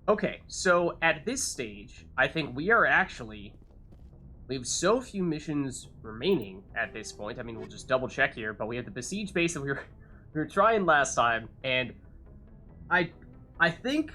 Okay, so at this stage, I think we have so few missions remaining at this point. I mean, we'll just double check here, but we have the besiege base that we were trying last time, and I think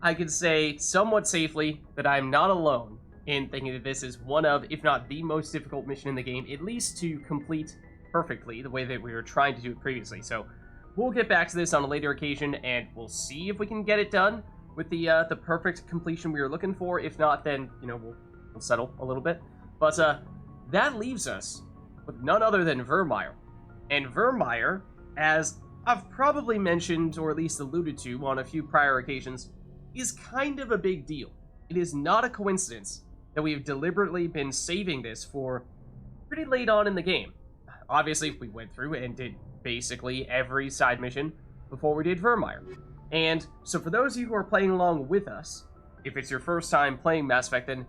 I can say somewhat safely that I'm not alone in thinking that this is one of, if not the most difficult mission in the game, at least to complete perfectly, the way that we were trying to do it previously. So we'll get back to this on a later occasion, and we'll see if we can get it done with the perfect completion we were looking for. If not, then, you know, we'll settle a little bit. But that leaves us with none other than Virmire. And Virmire, as I've probably mentioned, or at least alluded to on a few prior occasions, is kind of a big deal. It is not a coincidence that we've deliberately been saving this for pretty late on in the game. Obviously, we went through and did basically every side mission before we did Virmire. And so for those of you who are playing along with us, if it's your first time playing Mass Effect, then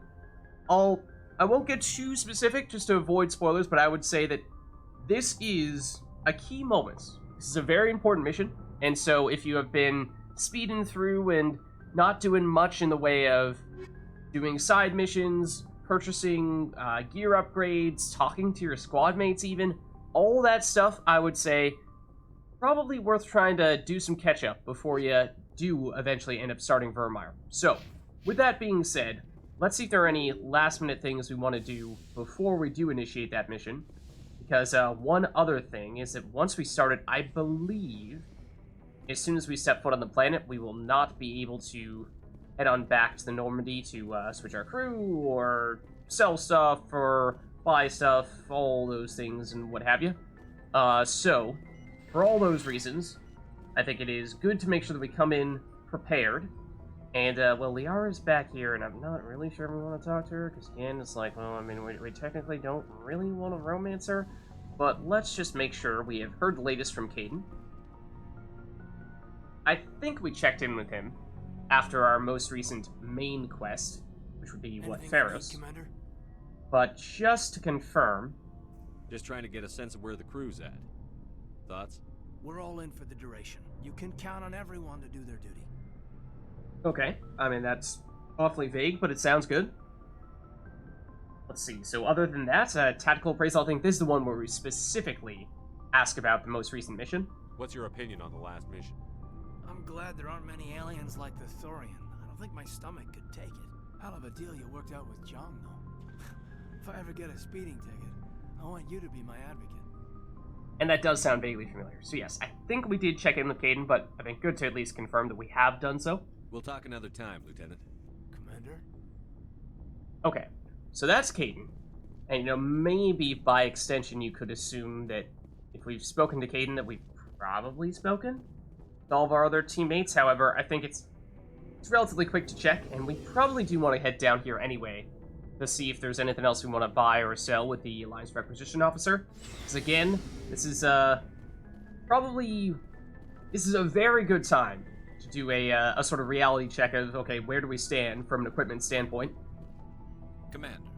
I won't get too specific just to avoid spoilers, but I would say that this is a key moment. This is a very important mission, and so if you have been speeding through and not doing much in the way of doing side missions, purchasing gear upgrades, talking to your squad mates even, all that stuff, I would say, probably worth trying to do some catch-up before you do eventually end up starting Virmire. So, with that being said, let's see if there are any last-minute things we want to do before we do initiate that mission. Because one other thing is that once we start it, I believe, as soon as we step foot on the planet, we will not be able to head on back to the Normandy to switch our crew, or sell stuff, or buy stuff, all those things, and what have you. So, for all those reasons, I think it is good to make sure that we come in prepared. And, well, Liara's back here, and I'm not really sure we want to talk to her, because, again, it's like, well, I mean, we technically don't really want to romance her, but let's just make sure we have heard the latest from Kaidan. I think we checked in with him after our most recent main quest, which would be, what, Pharos. Commander? But just to confirm... Just trying to get a sense of where the crew's at. Thoughts? We're all in for the duration. You can count on everyone to do their duty. Okay, I mean, that's awfully vague, but it sounds good. Let's see, so other than that, tactical appraisal, I think this is the one where we specifically ask about the most recent mission. What's your opinion on the last mission? I'm glad there aren't many aliens like the Thorian. I don't think my stomach could take it. Hell of a deal you worked out with Jung, though. If I ever get a speeding ticket, I want you to be my advocate. And that does sound vaguely familiar. So yes, I think we did check in with Kaidan, but I think good to at least confirm that we have done so. We'll talk another time, Lieutenant. Commander? Okay, so that's Kaidan. And, you know, maybe by extension you could assume that if we've spoken to Kaidan that we've probably spoken with all of our other teammates. However, I think it's relatively quick to check, and we probably do want to head down here anyway to see if there's anything else we want to buy or sell with the Alliance Requisition Officer. Because again, this is a very good time to do a sort of reality check of, okay, where do we stand from an equipment standpoint. Commander,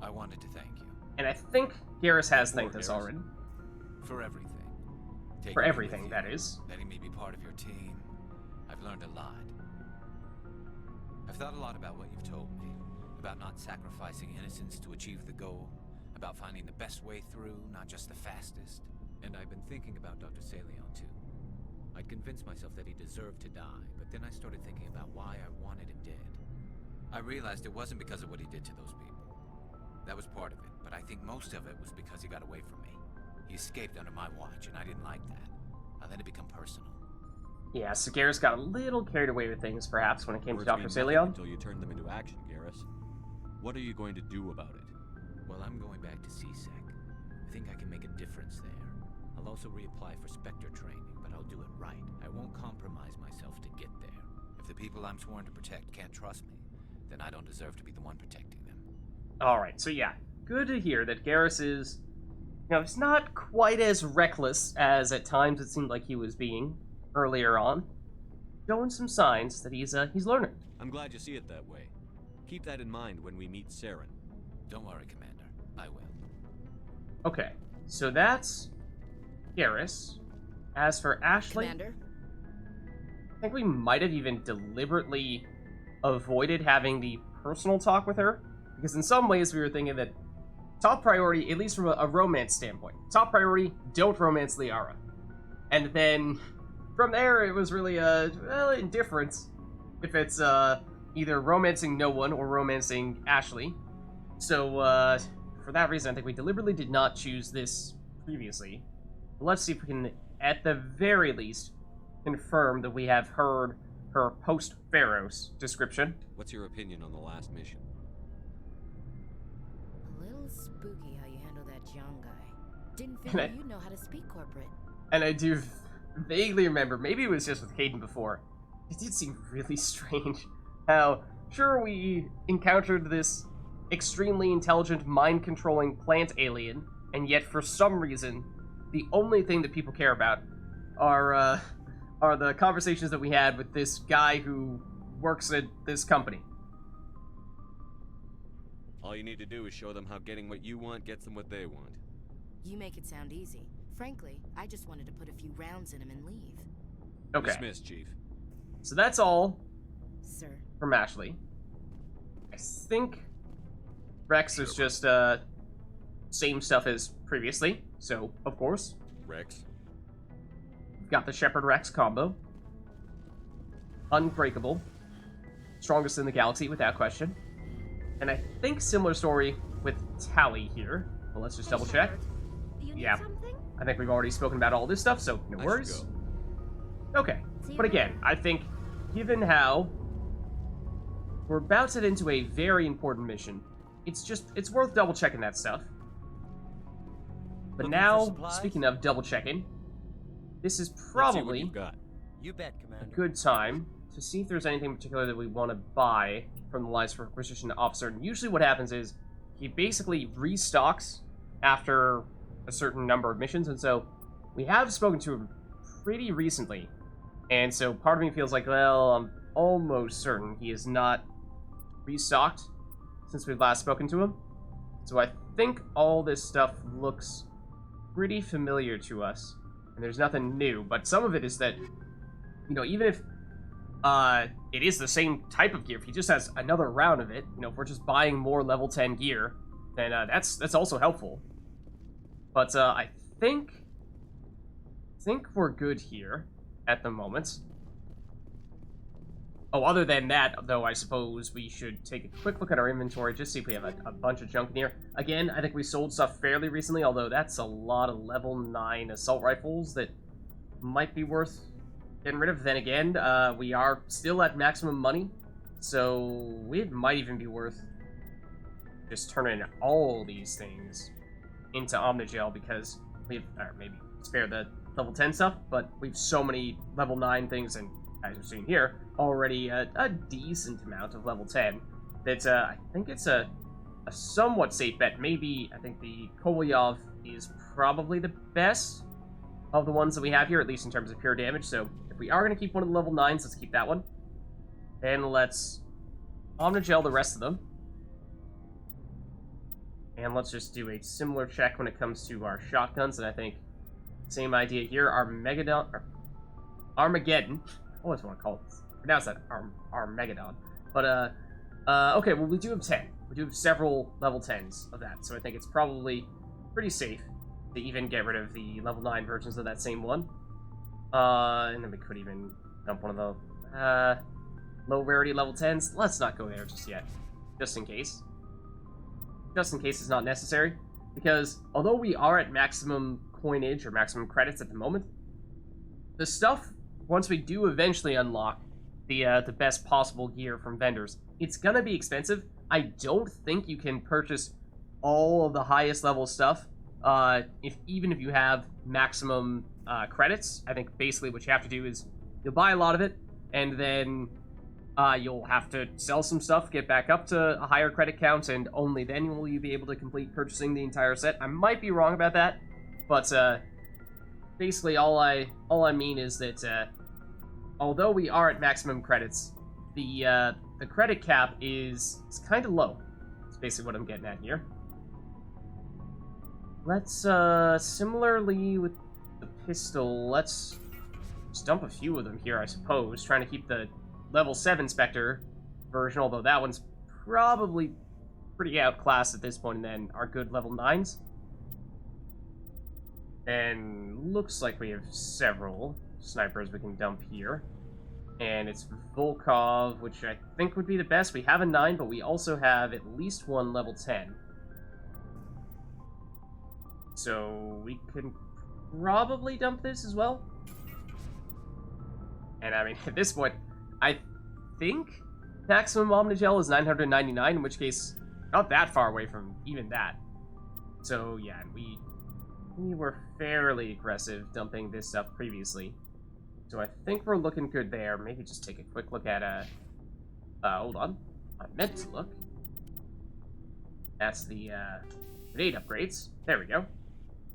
I wanted to thank you. And I think Garrus has thanked us already. For everything. For everything, that is. Letting me be part of your team. I've learned a lot. I've thought a lot about what you've told me. About not sacrificing innocence to achieve the goal. About finding the best way through, not just the fastest. And I've been thinking about Dr. Saleon, too. I'd convinced myself that he deserved to die, but then I started thinking about why I wanted him dead. I realized it wasn't because of what he did to those people. That was part of it, but I think most of it was because he got away from me. He escaped under my watch, and I didn't like that. I let it become personal. Yeah, so Garrus got a little carried away with things, perhaps, when it came to Dr. Mean Saleon. until you turn them into action, Garrus. What are you going to do about it? Well, I'm going back to CSEC. I think I can make a difference there. I'll also reapply for Spectre training, but I'll do it right. I won't compromise myself to get there. If the people I'm sworn to protect can't trust me, then I don't deserve to be the one protecting them. Alright, so yeah, good to hear that Garrus is, you know, it's not quite as reckless as at times it seemed like he was being earlier on. Showing some signs that he's learning. I'm glad you see it that way. Keep that in mind when we meet Saren. Don't worry, Commander. I will. Okay, so that's Garrus. As for Ashley, Commander? I think we might have even deliberately avoided having the personal talk with her, because in some ways we were thinking that top priority, at least from a romance standpoint, top priority, don't romance Liara. And then from there, it was really, well, indifference if it's either romancing no one or romancing Ashley. So, for that reason, I think we deliberately did not choose this previously. But let's see if we can, at the very least, confirm that we have heard her post-Pharaoh's description. What's your opinion on the last mission? A little spooky how you handle that young guy. Didn't figure you'd know how to speak corporate. And I do vaguely remember, maybe it was just with Caden before, it did seem really strange how, sure, we encountered this extremely intelligent, mind-controlling plant alien, and yet for some reason, the only thing that people care about are the conversations that we had with this guy who works at this company. All you need to do is show them how getting what you want gets them what they want. You make it sound easy. Frankly, I just wanted to put a few rounds in him and leave. Okay. Dismissed, Chief. So that's all Sir. from Ashley. I think Rex is just, same stuff as previously, so, of course. Rex? We've got the Shepard-Rex combo. Unbreakable. Strongest in the galaxy, without question. And I think similar story with Tally here. Well, let's just double check. Yeah. I think we've already spoken about all this stuff, so no worries. Okay. But again, I think, given how we're about to get into a very important mission, it's worth double checking that stuff. But now, speaking of double checking, this is probably You bet, a Commander. good time to see if there's anything particular that we want to buy from the Lies for Acquisition officer. And usually what happens is he basically restocks after a certain number of missions, and so we have spoken to him pretty recently, and so part of me feels like, well, I'm almost certain he is not restocked since we've last spoken to him. So I think all this stuff looks pretty familiar to us, and there's nothing new, but some of it is that, you know, even if it is the same type of gear, if he just has another round of it, you know, if we're just buying more level 10 gear, then that's also helpful. But I think we're good here at the moment. Oh, other than that, though, I suppose we should take a quick look at our inventory, just see if we have a bunch of junk in here. Again, I think we sold stuff fairly recently, although that's a lot of level 9 assault rifles that might be worth getting rid of. Then again, we are still at maximum money, so it might even be worth just turning all these things into Omnigel, because we've, or maybe spare the level 10 stuff, but we've so many level 9 things, and as you're seeing here, already a decent amount of level 10, that I think it's a somewhat safe bet. Maybe, I think the Kovalyov is probably the best of the ones that we have here, at least in terms of pure damage, so if we are going to keep one of the level 9s, let's keep that one. And let's Omnigel the rest of them. And let's just do a similar check when it comes to our shotguns, and I think same idea here. Armageddon. I always want to call it, pronounce that Armageddon. But, okay, well, we do have 10. We do have several level 10s of that, so I think it's probably pretty safe to even get rid of the level 9 versions of that same one. And then we could even dump one of the low rarity level 10s. Let's not go there just yet, just in case. Just in case it's not necessary, because although we are at maximum coinage or maximum credits at the moment, the stuff, once we do eventually unlock the best possible gear from vendors, it's gonna be expensive. I don't think you can purchase all of the highest level stuff even if you have maximum credits. I think basically what you have to do is you'll buy a lot of it, and then you'll have to sell some stuff, get back up to a higher credit count, and only then will you be able to complete purchasing the entire set. I might be wrong about that, but basically all I mean is that although we are at maximum credits, the credit cap is kind of low. That's basically what I'm getting at here. Let's similarly with the pistol, let's just dump a few of them here, I suppose, trying to keep the level 7 Spectre version, although that one's probably pretty outclassed at this point, and then our good level 9s. And looks like we have several snipers we can dump here. And it's Volkov, which I think would be the best. We have a 9, but we also have at least one level 10. So we can probably dump this as well. And I mean, at this point, I think maximum Omnigel is 999, in which case, not that far away from even that. So yeah, we were fairly aggressive dumping this stuff previously. So I think we're looking good there. Maybe just take a quick look at, hold on. I meant to look. That's the, grenade upgrades. There we go.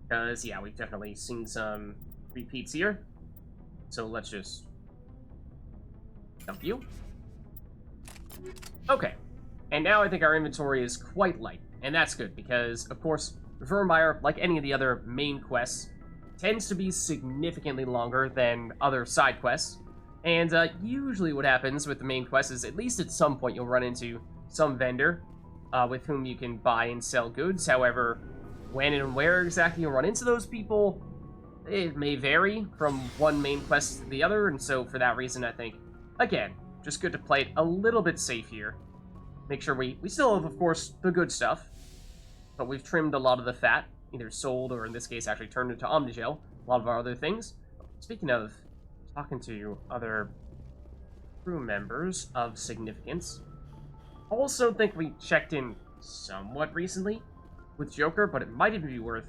Because, yeah, we've definitely seen some repeats here. So let's just dump you. Okay. And now I think our inventory is quite light. And that's good, because, of course, Virmire, like any of the other main quests, tends to be significantly longer than other side quests. And usually what happens with the main quest is, at least at some point, you'll run into some vendor with whom you can buy and sell goods. However, when and where exactly you'll run into those people, it may vary from one main quest to the other. And so for that reason, I think, again, just good to play it a little bit safe here. Make sure we still have, of course, the good stuff, but we've trimmed a lot of the fat, either sold or in this case actually turned into Omnigel, a lot of our other things. Speaking of talking to other crew members of significance, also think we checked in somewhat recently with Joker, but it might even be worth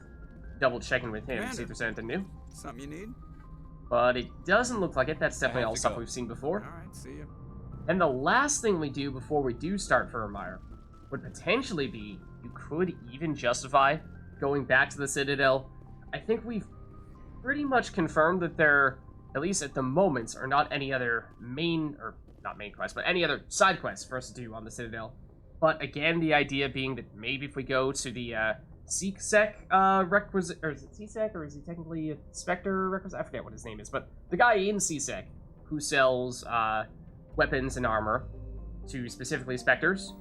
double checking with him, see if there's anything new. Something you need? But it doesn't look like it. That's definitely all stuff we've seen before. Alright, see you. And the last thing we do before we do start Virmire would potentially be, you could even justify going back to the Citadel. I think we've pretty much confirmed that there, at least at the moment, are not any other not main quests, but any other side quests for us to do on the Citadel. But again, the idea being that maybe if we go to the CSEC requisite, or is it CSEC, or is he technically a Spectre requisite? I forget what his name is, but the guy in CSEC who sells weapons and armor to specifically Spectres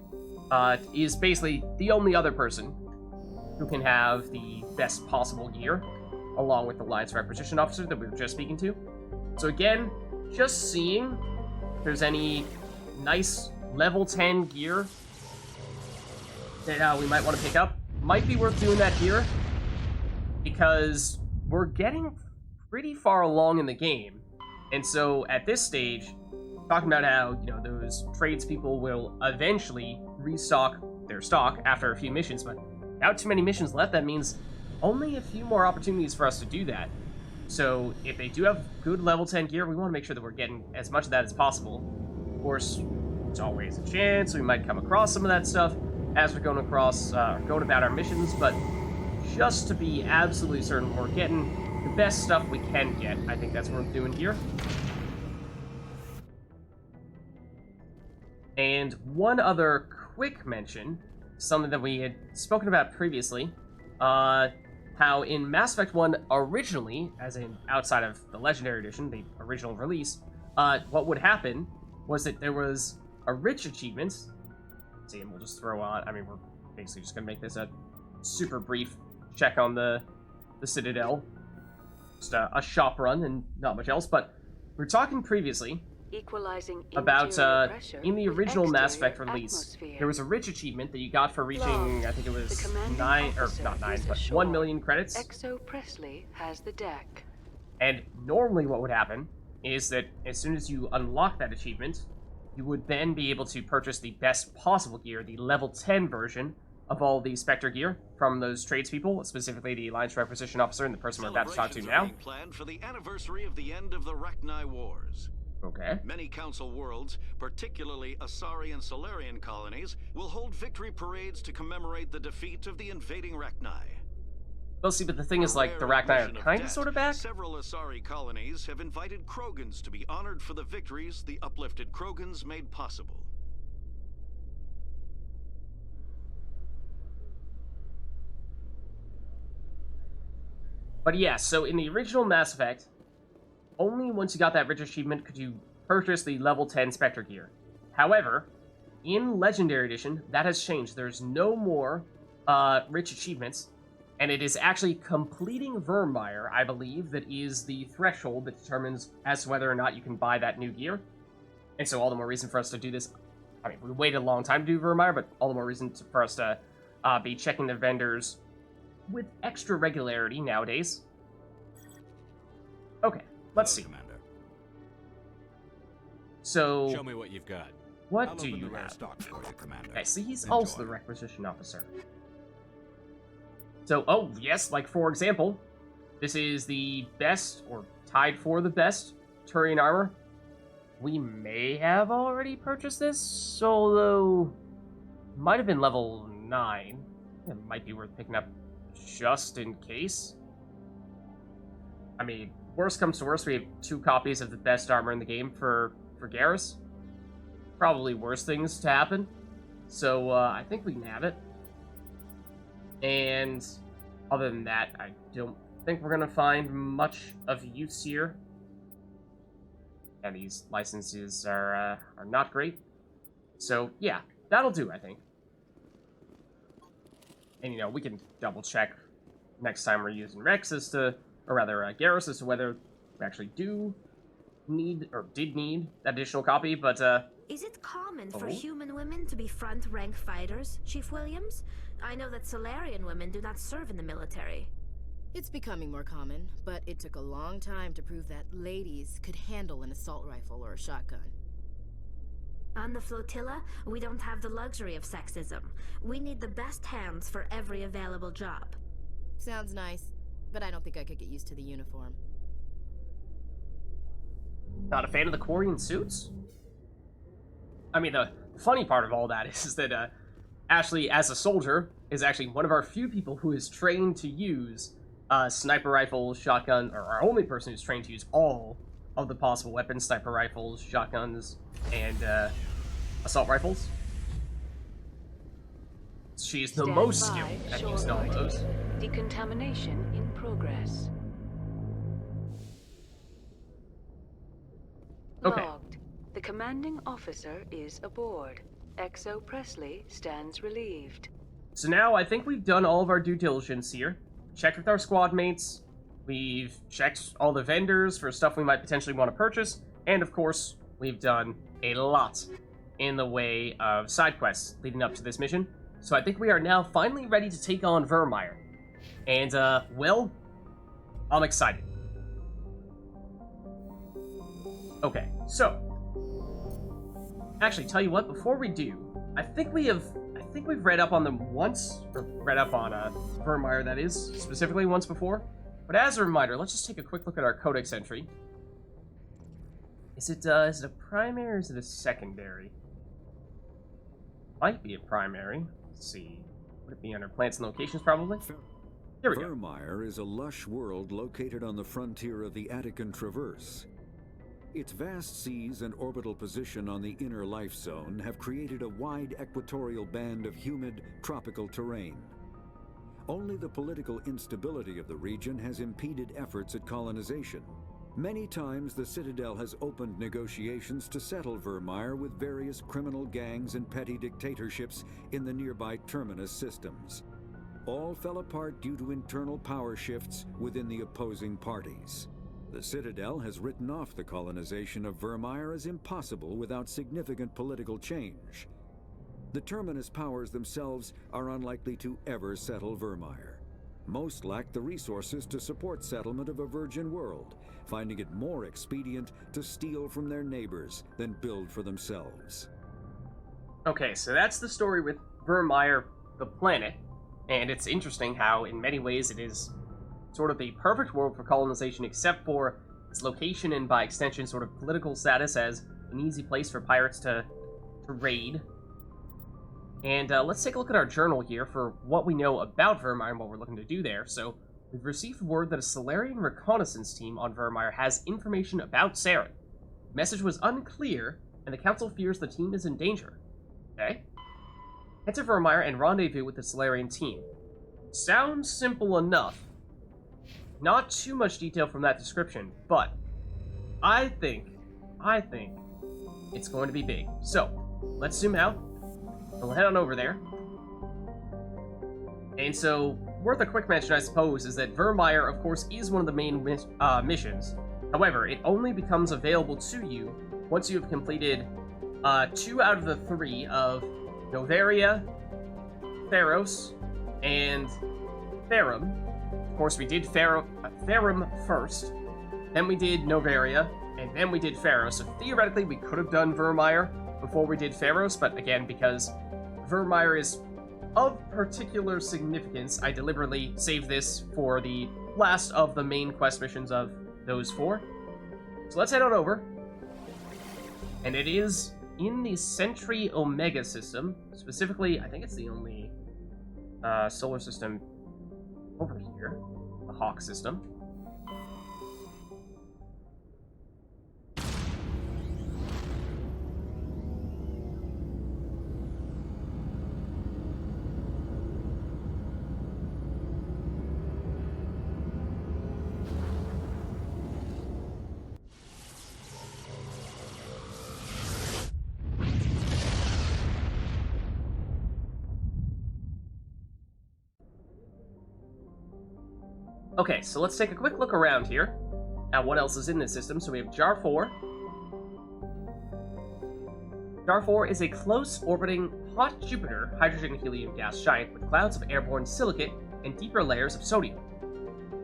is basically the only other person who can have the best possible gear, along with the Alliance Requisition Officer that we were just speaking to. So again, just seeing if there's any nice level 10 gear that we might want to pick up. Might be worth doing that here, because we're getting pretty far along in the game. And so at this stage, talking about how, you know, those tradespeople will eventually restock their stock after a few missions, but not too many missions left. That means only a few more opportunities for us to do that. So if they do have good level 10 gear, we want to make sure that we're getting as much of that as possible. Of course, it's always a chance we might come across some of that stuff as we're going across, going about our missions, but just to be absolutely certain we're getting the best stuff we can get, I think that's what we're doing here. And one other quick mention, something that we had spoken about previously, how in Mass Effect 1 originally, as in outside of the Legendary Edition, the original release, what would happen was that there was a rich achievement. See, and we'll just throw on, I mean, we're basically just going to make this a super brief check on the Citadel. Just a shop run and not much else, but we were talking previously about, in the original Mass Effect release, there was a rich achievement that you got for reaching, I think it was 1 million credits. Exo Presley has the deck. And normally what would happen is that as soon as you unlock that achievement, you would then be able to purchase the best possible gear, the level 10 version of all the Spectre gear from those tradespeople, specifically the Alliance Requisition Officer and the person we're about to talk to now. Planned for the anniversary of the end of the Rachni Wars. Okay. Many Council worlds, particularly Asari and Solarian colonies, will hold victory parades to commemorate the defeat of the invading Rachni. Well, see, but the thing is, like, the Rachni are kind of sort of back. Several Asari colonies have invited Krogans to be honored for the victories the uplifted Krogans made possible. But yeah, so in the original Mass Effect, only once you got that rich achievement could you purchase the level 10 Spectre gear. However, in Legendary Edition, that has changed. There's no more rich achievements, and it is actually completing Virmire, I believe, that is the threshold that determines as to whether or not you can buy that new gear. And so all the more reason for us to do this. I mean, we waited a long time to do Virmire, but all the more reason for us to be checking the vendors with extra regularity nowadays. Okay, let's see. Commander. So, Show me what you've got. what I'll do open you the rare have? stock for you, Commander. Okay, so he's Enjoy. also the requisition officer. So, oh, yes, like for example, this is the best, or tied for the best, Turian armor. We may have already purchased this, although might have been level 9. It might be worth picking up just in case. I mean, worst comes to worst, we have 2 copies of the best armor in the game for Garrus. Probably worse things to happen. So, I think we can have it. And other than that, I don't think we're going to find much of use here. And these licenses are not great. So, yeah, that'll do, I think. And, you know, we can double-check next time we're using Rex as to, or rather, Garrus as to whether we actually do need, or did need, that additional copy, but, Is it common for Oh? human women to be front-rank fighters, Chief Williams? I know that Solarian women do not serve in the military. It's becoming more common, but it took a long time to prove that ladies could handle an assault rifle or a shotgun. On the flotilla, we don't have the luxury of sexism. We need the best hands for every available job. Sounds nice, but I don't think I could get used to the uniform. not a fan of the Quarian suits? I mean, the funny part of all that is that Ashley, as a soldier, is actually one of our few people who is trained to use sniper rifles, shotgun, or our only person who's trained to use all of the possible weapons, sniper rifles, shotguns, and assault rifles. She's the Stand most by, skilled at shore using all party. those. Decontamination in progress. Okay. Logged. The commanding officer is aboard. XO Presley stands relieved. So now I think we've done all of our due diligence here. Checked with our squad mates. We've checked all the vendors for stuff we might potentially want to purchase. And of course, we've done a lot in the way of side quests leading up to this mission. So I think we are now finally ready to take on Virmire. And, well, I'm excited. Okay, so actually, tell you what, before we do, I think we've read up on them once, or read up on Virmire, that is, specifically once before. But as a reminder, let's just take a quick look at our codex entry. Is it a primary or is it a secondary? Might be a primary. Let's see. Would it be under plants and locations, probably? Here we go. Virmire is a lush world located on the frontier of the Attican Traverse. Its vast seas and orbital position on the inner life zone have created a wide equatorial band of humid, tropical terrain. Only the political instability of the region has impeded efforts at colonization. Many times the Citadel has opened negotiations to settle Virmire with various criminal gangs and petty dictatorships in the nearby terminus systems. All fell apart due to internal power shifts within the opposing parties. The Citadel has written off the colonization of Virmire as impossible without significant political change. The terminus powers themselves are unlikely to ever settle Virmire. Most lack the resources to support settlement of a virgin world, finding it more expedient to steal from their neighbors than build for themselves. Okay, so that's the story with Virmire, the planet. And it's interesting how, in many ways, it is sort of the perfect world for colonization, except for its location and, by extension, sort of political status as an easy place for pirates to raid. And let's take a look at our journal here for what we know about Virmire and what we're looking to do there. So, we've received word that a Solarian reconnaissance team on Virmire has information about Saren. The message was unclear, and the Council fears the team is in danger. Okay? Head to Virmire and rendezvous with the Solarian team. Sounds simple enough. Not too much detail from that description, but I think it's going to be big. So, let's zoom out, We'll head on over there. And so, worth a quick mention, I suppose, is that Virmire, of course, is one of the main missions. However, it only becomes available to you once you have completed 2 out of the 3 of Noveria, Theros, and Therum. Of course, we did Therum first, then we did Noveria, and then we did Theros. So theoretically, we could have done Virmire before we did Theros, but again, because Virmire is of particular significance, I deliberately saved this for the last of the main quest missions of those 4. So let's head on over. And it is in the Sentry Omega system. Specifically, I think it's the only solar system over here. The Hawk system. Okay, so let's take a quick look around here at what else is in this system. So we have Jar 4. Jar 4 is a close-orbiting hot Jupiter hydrogen-helium gas giant with clouds of airborne silicate and deeper layers of sodium.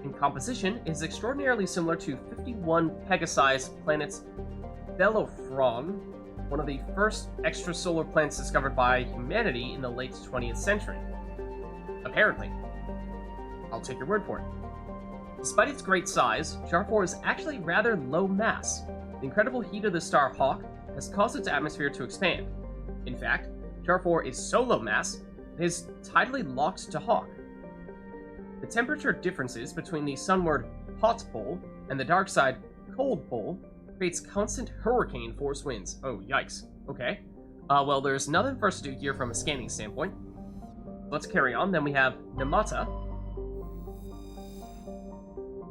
In composition, it is extraordinarily similar to 51 Pegasi planets Bellerophon, one of the first extrasolar planets discovered by humanity in the late 20th century. Apparently. I'll take your word for it. Despite its great size, Jar 4 is actually rather low mass. The incredible heat of the star Hawk has caused its atmosphere to expand. In fact, Jar 4 is so low mass, it is tidally locked to Hawk. The temperature differences between the sunward hot pole and the dark side cold pole creates constant hurricane force winds. Oh, yikes. Okay. Well, there's nothing for us to do here from a scanning standpoint. Let's carry on. Then we have Namata.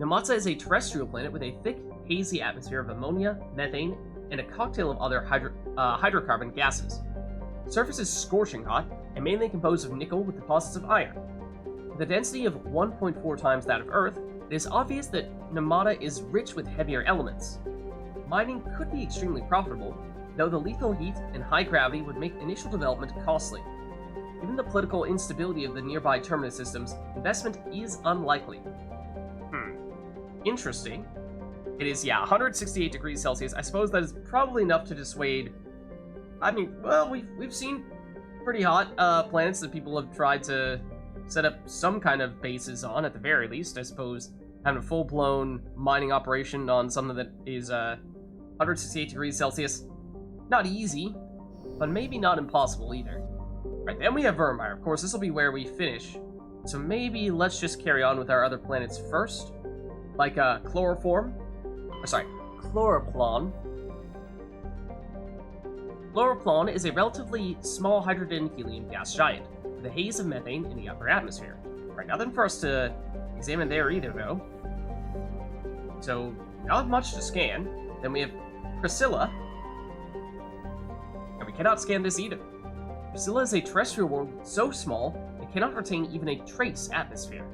Namata is a terrestrial planet with a thick, hazy atmosphere of ammonia, methane, and a cocktail of other hydrocarbon gases. The surface is scorching hot and mainly composed of nickel with deposits of iron. With a density of 1.4 times that of Earth, it is obvious that Namata is rich with heavier elements. Mining could be extremely profitable, though the lethal heat and high gravity would make initial development costly. Given the political instability of the nearby terminus systems, investment is unlikely. Interesting. It is, 168 degrees Celsius. I suppose that is probably enough to dissuade... I mean, well, we've seen pretty hot planets that people have tried to set up some kind of bases on, at the very least. I suppose having a full-blown mining operation on something that is 168 degrees Celsius, not easy, but maybe not impossible either. Right, then we have Virmire. Of course, this will be where we finish. So maybe let's just carry on with our other planets first. Like Chloroplon. Chloroplon is a relatively small hydrogen-helium gas giant, with a haze of methane in the upper atmosphere. Right, nothing for us to examine there either, though. So, not much to scan. Then we have Priscilla. And we cannot scan this either. Priscilla is a terrestrial world so small, it cannot retain even a trace atmosphere.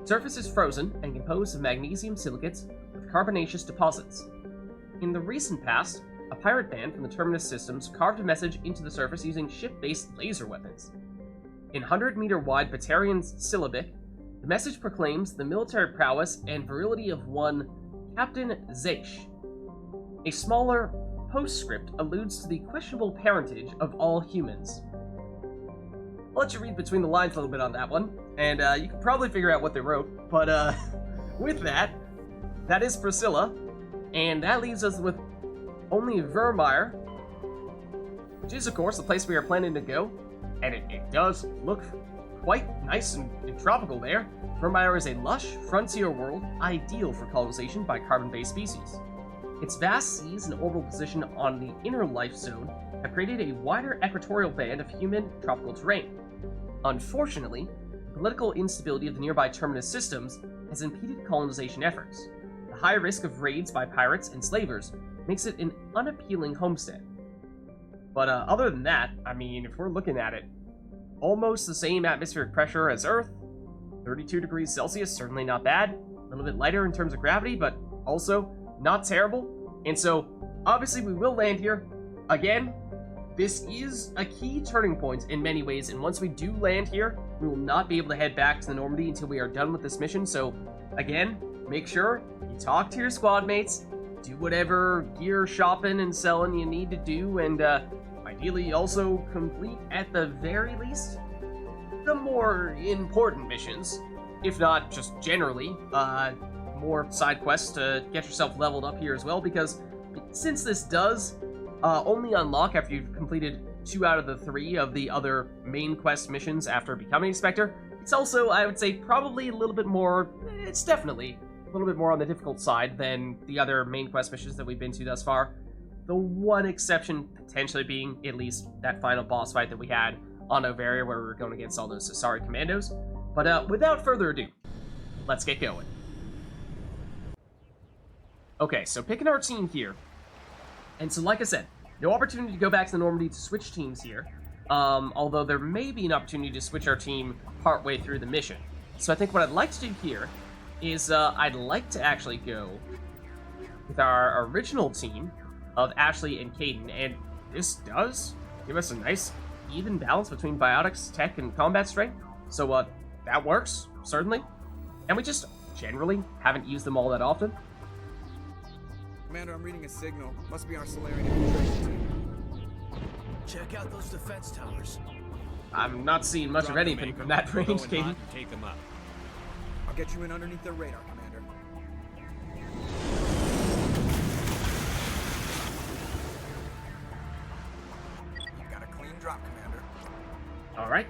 Surface is frozen and composed of magnesium silicates with carbonaceous deposits. In the recent past, a pirate band from the Terminus systems carved a message into the surface using ship-based laser weapons. In 100-meter-wide Batarian syllabic, the message proclaims the military prowess and virility of one Captain Zeish. A smaller postscript alludes to the questionable parentage of all humans. I'll let you read between the lines a little bit on that one, and you can probably figure out what they wrote, but with that is Priscilla, and that leaves us with only Virmire, which is, of course, the place we are planning to go, and it does look quite nice and tropical there. Virmire is a lush, frontier world, ideal for colonization by carbon-based species. Its vast seas and orbital position on the inner life zone have created a wider equatorial band of humid tropical terrain. Unfortunately, the political instability of the nearby terminus systems has impeded colonization efforts. The high risk of raids by pirates and slavers makes it an unappealing homestead. But other than that, I mean, if we're looking at it, almost the same atmospheric pressure as Earth, 32 degrees Celsius, certainly not bad. A little bit lighter in terms of gravity, but also not terrible. And so, obviously, we will land here. Again, this is a key turning point in many ways, and once we do land here, we will not be able to head back to the Normandy until we are done with this mission. So, again, make sure you talk to your squad mates, do whatever gear shopping and selling you need to do, and ideally also complete, at the very least, the more important missions, if not just generally, more side quests to get yourself leveled up here as well, because since this does only unlock after you've completed 2 out of the 3 of the other main quest missions after becoming a Spectre, it's also, I would say, probably a little bit more, it's definitely a little bit more on the difficult side than the other main quest missions that we've been to thus far. The one exception potentially being at least that final boss fight that we had on Overia where we were going against all those Asari commandos. But without further ado, let's get going. Okay, so picking our team here. And so like I said, no opportunity to go back to the Normandy to switch teams here. Although there may be an opportunity to switch our team partway through the mission. So I think what I'd like to do here is I'd like to actually go with our original team of Ashley and Caden, and this does give us a nice even balance between biotics, tech, and combat strength. So that works, certainly. And we just generally haven't used them all that often. Commander, I'm reading a signal. Must be our Solarian infiltration team. Check out those defense towers. I'm not seeing much of anything from that range, Caden. Take them up. I'll get you in underneath their radar, Commander. You've got a clean drop, Commander. Alright,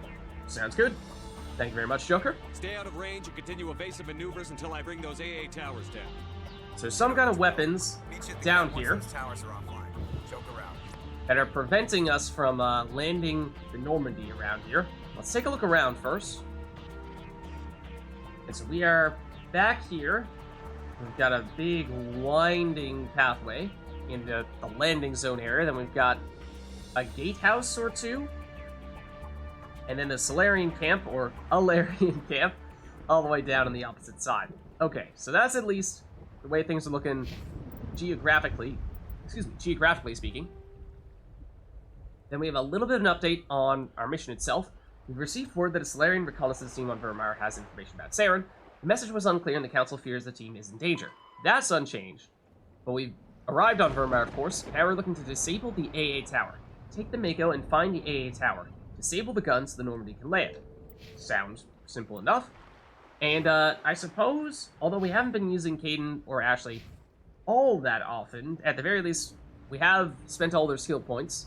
sounds good. Thank you very much, Joker. Stay out of range and continue evasive maneuvers until I bring those AA towers down. So some kind of weapons down here Towers are offline. Joke around. that are preventing us from landing the Normandy around here. Let's take a look around first. And so we are back here. We've got a big winding pathway into the landing zone area. Then we've got a gatehouse or two. And then the Solarian camp, or Alarian camp, all the way down on the opposite side. Okay, so that's at least the way things are looking geographically speaking. Then we have a little bit of an update on our mission itself. We've received word that a Solarian reconnaissance team on Virmire has information about Saren. The message was unclear and the council fears the team is in danger. That's unchanged. But we've arrived on Virmire, of course, and now we're looking to disable the AA tower. Take the Mako and find the AA tower. Disable the guns so the Normandy can land. Sounds simple enough. And I suppose, although we haven't been using Caden or Ashley all that often, at the very least, we have spent all their skill points.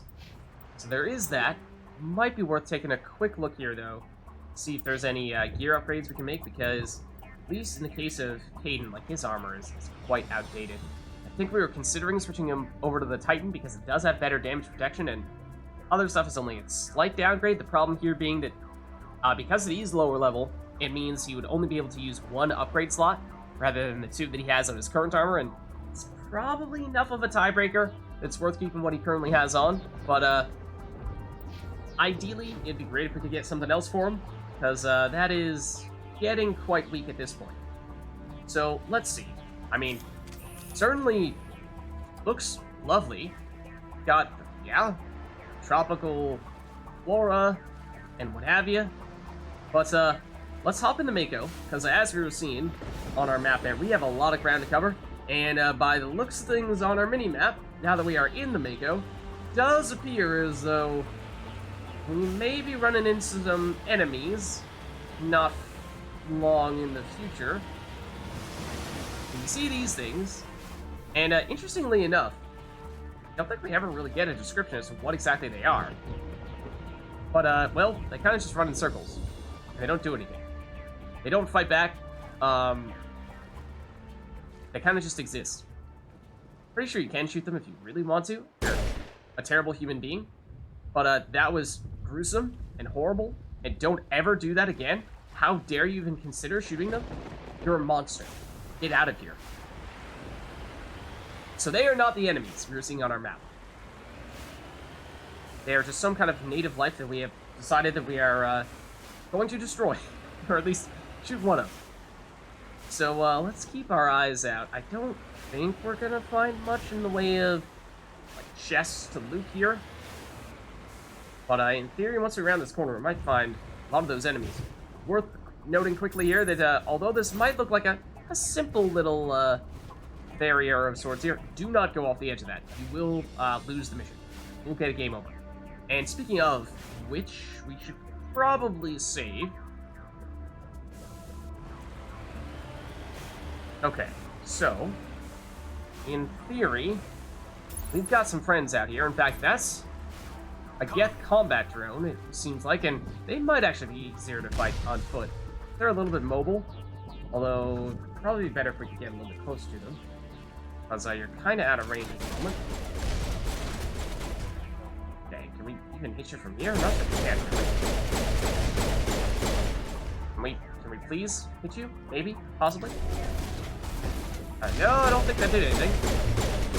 So there is that. Might be worth taking a quick look here, though. See if there's any gear upgrades we can make, because at least in the case of Caden, like, his armor is quite outdated. I think we were considering switching him over to the Titan because it does have better damage protection, and other stuff is only a slight downgrade. The problem here being that because it is lower level, it means he would only be able to use 1 upgrade slot rather than the 2 that he has on his current armor, and it's probably enough of a tiebreaker that's worth keeping what he currently has on. But ideally, it'd be great if we could get something else for him, because that is getting quite weak at this point. So let's see. I mean, certainly looks lovely. Got, yeah, tropical flora and what have you. But let's hop in the Mako, because as we were seeing on our map there, we have a lot of ground to cover. And by the looks of things on our mini-map, now that we are in the Mako, does appear as though we may be running into some enemies not long in the future. You can see these things, and interestingly enough, I don't think we ever really get a description as to what exactly they are. But, well, they kind of just run in circles. They don't do anything. They don't fight back. They kind of just exist. Pretty sure you can shoot them if you really want to. You're a terrible human being. But that was gruesome and horrible. And don't ever do that again. How dare you even consider shooting them? You're a monster. Get out of here. So they are not the enemies we were seeing on our map. They are just some kind of native life that we have decided that we are going to destroy, or at least shoot one of. So let's keep our eyes out. I don't think we're gonna find much in the way of like chests to loot here, but in theory, once we round this corner, we might find a lot of those enemies. Worth noting quickly here that although this might look like a simple little barrier of sorts here, do not go off the edge of that. You will lose the mission. You'll get a game over. And speaking of which, we should probably save. Okay, so in theory, we've got some friends out here. In fact, that's a Geth combat drone, it seems like, and they might actually be easier to fight on foot. They're a little bit mobile, although it'd probably be better if we could get a little bit closer to them, because you're kind of out of range at the moment. Okay, can we even hit you from here? Not that we can, really. Can we please hit you? Maybe? Possibly? No, I don't think that did anything.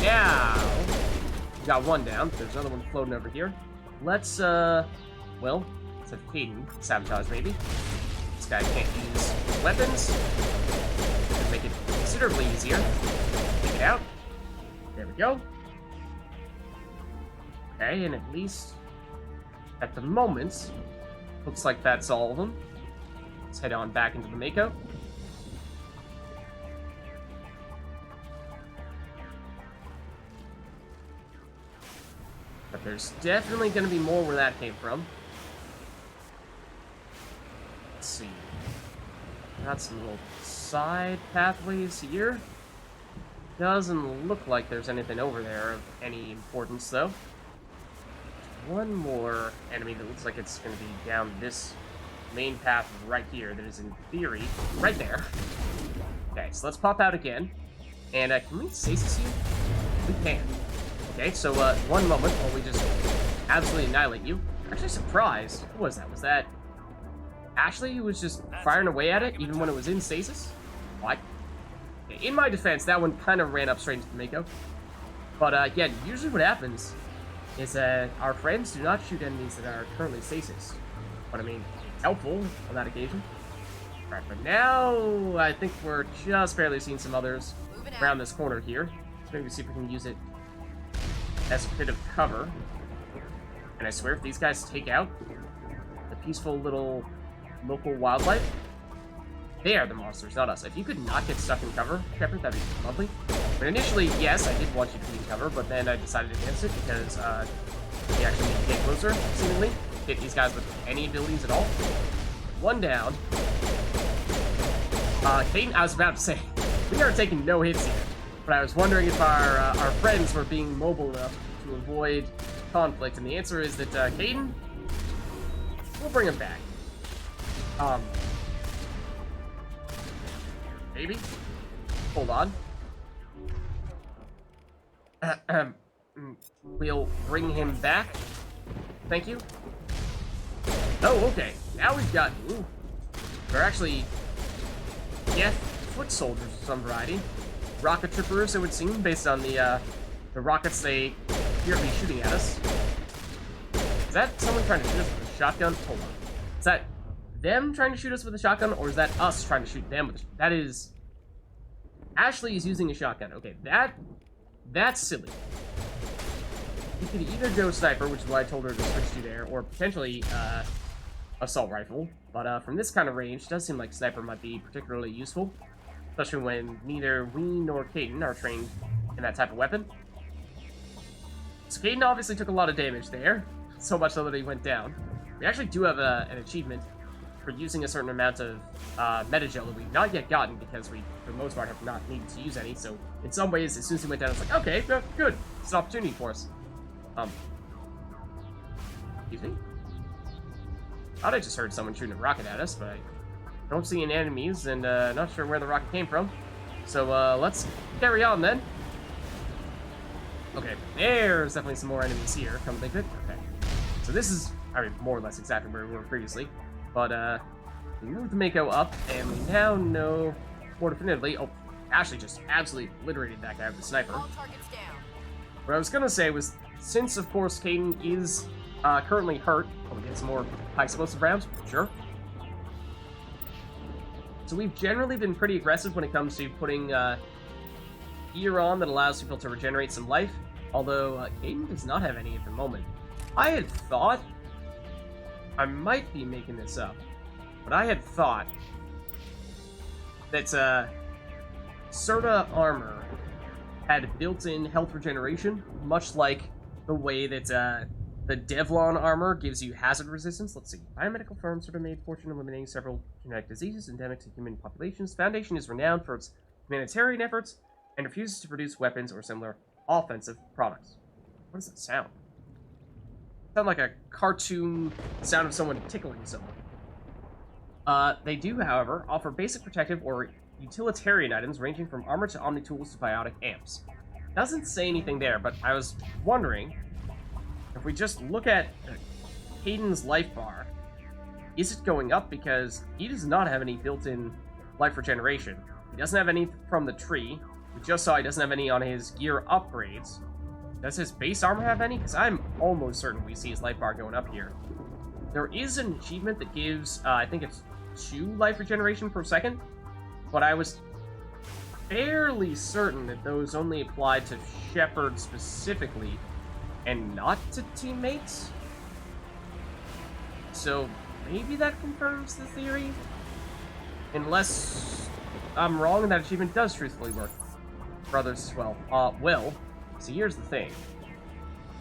Now, we got one down. There's another one floating over here. Let's, well, let's have Caden sabotage, maybe. This guy can't use weapons. Should make it considerably easier. Take it out. There we go. Okay, and at least, at the moment, looks like that's all of them. Let's head on back into the Mako. But there's definitely going to be more where that came from. Let's see. Got some little side pathways here. Doesn't look like there's anything over there of any importance, though. One more enemy that looks like it's going to be down this main path right here that is, in theory, right there. Okay, so let's pop out again. And can we stasis you? We can. Okay, so one moment while we just absolutely annihilate you. Actually surprised. Who was that? Was that Ashley who was just firing away at it even when it was in stasis? What? Okay, in my defense, that one kind of ran up straight into the Mako. But again, usually what happens is that our friends do not shoot enemies that are currently stasis. But I mean, it's helpful on that occasion. Alright, but now I think we're just barely seeing some others around this corner here. So maybe see if we can use it as a bit of cover. And I swear, if these guys take out the peaceful little local wildlife, they are the monsters, not us. If you could not get stuck in cover, Shepard, that'd be lovely. But initially, yes, I did want you to be in cover, but then I decided against it because we actually need to get closer, seemingly. Hit these guys with any abilities at all. One down. Caden, I was about to say, we are taking no hits here. But I was wondering if our friends were being mobile enough to avoid conflict, and the answer is that Caden, we'll bring him back. Maybe? Hold on. We'll bring him back. Thank you. Oh, okay. Now we've got... Ooh. They're actually... yeah, foot soldiers of some variety. Rocket trippers, it would seem, based on the rockets they appear to be shooting at us. Is that someone trying to shoot us with a shotgun? Hold on. Is that them trying to shoot us with a shotgun, or is that us trying to shoot them with a shotgun? That is... Ashley is using a shotgun. Okay, that's silly. You could either go sniper, which is why I told her to switch to there, or potentially assault rifle. But from this kind of range, it does seem like sniper might be particularly useful. Especially when neither we nor Caden are trained in that type of weapon. So Caden obviously took a lot of damage there. So much so that he went down. We actually do have an achievement for using a certain amount of metagel that we've not yet gotten because we, for the most part, have not needed to use any. So in some ways, as soon as he went down, it's like, okay, good. It's an opportunity for us. Excuse me? Thought I just heard someone shooting a rocket at us, but I don't see any enemies, and not sure where the rocket came from. So let's carry on then. Okay, there's definitely some more enemies here, come to think of it. Okay, so this is, I mean, more or less exactly where we were previously. But we moved the Mako up, and we now know more definitively. Oh, Ashley just absolutely obliterated that guy with the sniper. All targets down. What I was gonna say was, since of course Caden is currently hurt. We'll get some more high explosive rounds, sure. So we've generally been pretty aggressive when it comes to putting gear on that allows people to regenerate some life, although Caden does not have any at the moment. I had thought, I might be making this up, but I had thought that Serta armor had built-in health regeneration, much like the way that the Devlon armor gives you hazard resistance. Let's see. Biomedical firms have made fortune eliminating several genetic diseases endemic to human populations. Foundation is renowned for its humanitarian efforts and refuses to produce weapons or similar offensive products. What does that sound? Sound like a cartoon sound of someone tickling someone. They do, however, offer basic protective or utilitarian items ranging from armor to omni-tools to biotic amps. Doesn't say anything there, but I was wondering, if we just look at Caden's life bar, is it going up? Because he does not have any built-in life regeneration. He doesn't have any from the tree. We just saw he doesn't have any on his gear upgrades. Does his base armor have any? Because I'm almost certain we see his life bar going up here. There is an achievement that gives, I think it's 2 life regeneration per second, but I was fairly certain that those only applied to Shepard specifically, and not to teammates. So maybe that confirms the theory? Unless I'm wrong and that achievement does truthfully work for others as well. Well, so here's the thing.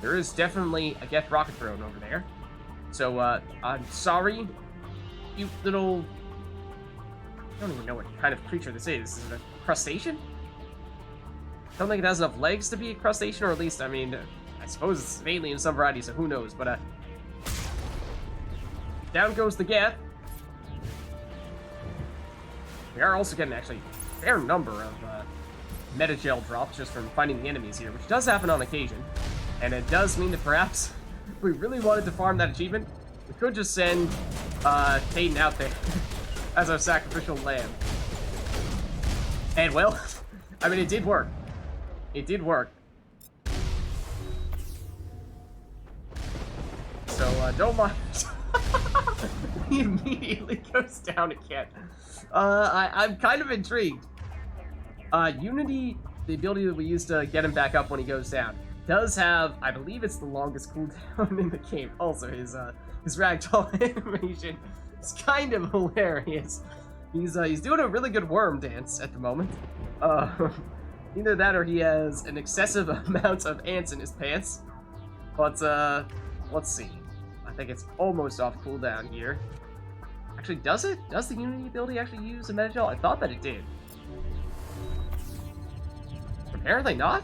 There is definitely a Geth rocket drone over there. So, I'm sorry, you little... I don't even know what kind of creature this is. Is it a crustacean? I don't think it has enough legs to be a crustacean, or at least, I mean... I suppose it's an alien in some variety, so who knows, but, down goes the Geth. We are also getting, actually, a fair number of, metagel drops just from finding the enemies here, which does happen on occasion. And it does mean that perhaps, if we really wanted to farm that achievement, we could just send, Caden out there as our sacrificial lamb. And, well, I mean, it did work. It did work. So, don't mind. He immediately goes down again. I'm kind of intrigued. Unity, the ability that we use to get him back up when he goes down, does have, I believe it's the longest cooldown in the game. Also, his ragdoll animation is kind of hilarious. He's doing a really good worm dance at the moment. Either that or he has an excessive amount of ants in his pants. But, let's see. I think it's almost off cooldown here. Actually, does it? Does the Unity ability actually use a metagel? I thought that it did. Apparently not.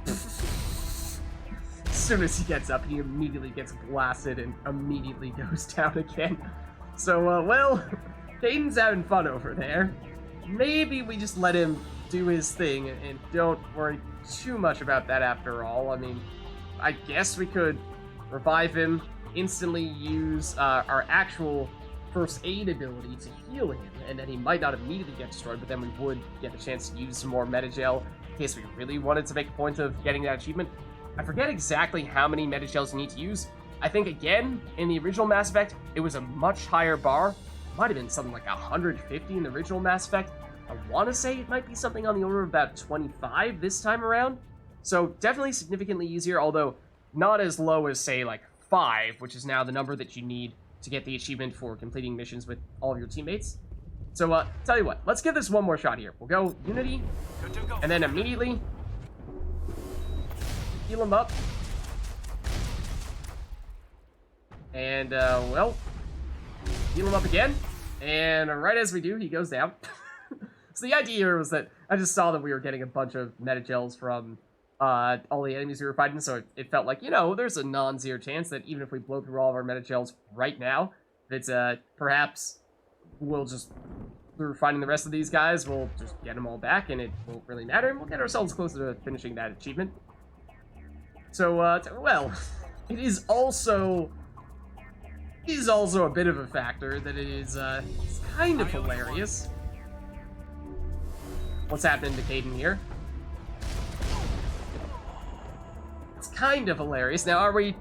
As soon as he gets up, he immediately gets blasted and immediately goes down again. So, well, Caden's having fun over there. Maybe we just let him do his thing and don't worry too much about that after all. I mean, I guess we could revive him, instantly use our actual first aid ability to heal him, and then he might not immediately get destroyed, but then we would get the chance to use some more metagel in case we really wanted to make a point of getting that achievement. I forget exactly how many metagels you need to use. I think, again, in the original Mass Effect, it was a much higher bar. It might have been something like 150 in the original Mass Effect. I want to say it might be something on the order of about 25 this time around. So definitely significantly easier, although not as low as, say, like 5, which is now the number that you need to get the achievement for completing missions with all of your teammates. So, tell you what, let's give this one more shot here. We'll go Unity, and then immediately heal him up. And, well, heal him up again. And right as we do, he goes down. So the idea here was that I just saw that we were getting a bunch of metagels from all the enemies we were fighting, so it felt like, you know, there's a non-zero chance that even if we blow through all of our metagels right now, that perhaps we'll just, through finding the rest of these guys, we'll just get them all back, and it won't really matter, and we'll get ourselves closer to finishing that achievement. So, well, it is also a bit of a factor that it is, it's kind of hilarious what's happening to Caden here. It's kind of hilarious. Now, are we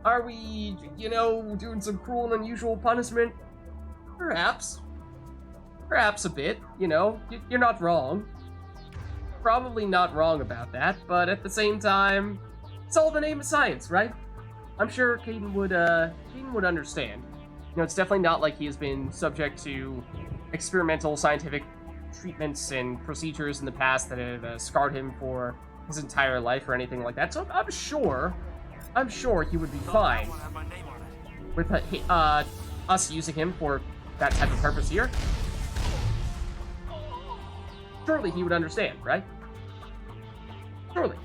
Are we, you know, doing some cruel and unusual punishment? Perhaps. Perhaps a bit, you know. You're not wrong. Probably not wrong about that, but at the same time, it's all the name of science, right? I'm sure Caden would understand. You know, it's definitely not like he has been subject to experimental scientific treatments and procedures in the past that have scarred him for his entire life or anything like that. So I'm sure he would be fine with us using him for that type of purpose here. Surely he would understand, right? Surely.